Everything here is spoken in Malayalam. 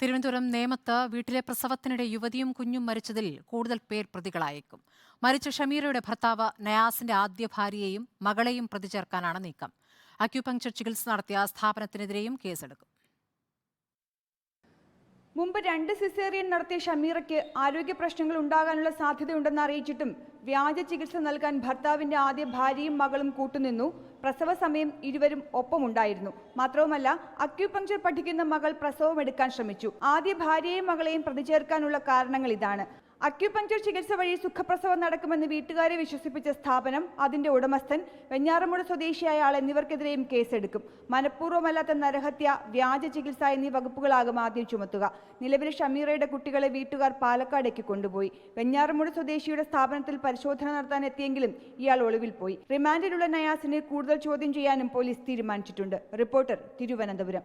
തിരുവനന്തപുരം നേമത്ത് വീട്ടിലെ പ്രസവത്തിനിടെ യുവതിയും കുഞ്ഞും മരിച്ചതിൽ കൂടുതൽ പേർ പ്രതികളായേക്കും. മരിച്ച ഷമീറയുടെ ഭർത്താവ് നയാസിന്റെ ആദ്യ ഭാര്യയെയും മകളെയും പ്രതി ചേർക്കാനാണ് നീക്കം. അക്യുപങ്ചർ ചികിത്സ നടത്തിയ സ്ഥാപനത്തിനെതിരെയും കേസെടുക്കും. മുമ്പ് 2 സിസേറിയൻ നടത്തിയ ഷമീറയ്ക്ക് ആരോഗ്യ പ്രശ്നങ്ങൾ ഉണ്ടാകാനുള്ള സാധ്യതയുണ്ടെന്ന് അറിയിച്ചിട്ടും വ്യാജ ചികിത്സ നൽകാൻ ഭർത്താവിന്റെ ആദ്യ ഭാര്യയും മകളും കൂട്ടുനിന്നു. പ്രസവ സമയം ഇരുവരും ഒപ്പമുണ്ടായിരുന്നു. മാത്രവുമല്ല, അക്യുപങ്ചർ പഠിക്കുന്ന മകൾ പ്രസവം എടുക്കാൻ ശ്രമിച്ചു. ആദ്യ ഭാര്യയെയും മകളെയും പ്രതി ചേർക്കാനുള്ള കാരണങ്ങൾ ഇതാണ്. അക്യുപങ്ചർ ചികിത്സ വഴി സുഖപ്രസവം നടക്കുമെന്ന് വീട്ടുകാരെ വിശ്വസിപ്പിച്ച സ്ഥാപനം, അതിന്റെ ഉടമസ്ഥൻ, വെഞ്ഞാറമൂട് സ്വദേശിയായ ആൾ എന്നിവർക്കെതിരെയും കേസെടുക്കും. മനഃപൂർവ്വമല്ലാത്ത നരഹത്യ, വ്യാജ ചികിത്സ എന്നീ വകുപ്പുകളാകും ആദ്യം ചുമത്തുക. നിലവിൽ ഷമീറയുടെ കുട്ടികളെ വീട്ടുകാർ പാലക്കാടേക്ക് കൊണ്ടുപോയി. വെഞ്ഞാറമൂട് സ്വദേശിയുടെ സ്ഥാപനത്തിൽ പരിശോധന നടത്താൻ എത്തിയെങ്കിലും ഇയാൾ ഒളിവിൽ പോയി. റിമാൻഡിലുള്ള നയാസിനെ കൂടുതൽ ചോദ്യം ചെയ്യാനും പോലീസ് തീരുമാനിച്ചിട്ടുണ്ട്. റിപ്പോർട്ടർ, തിരുവനന്തപുരം.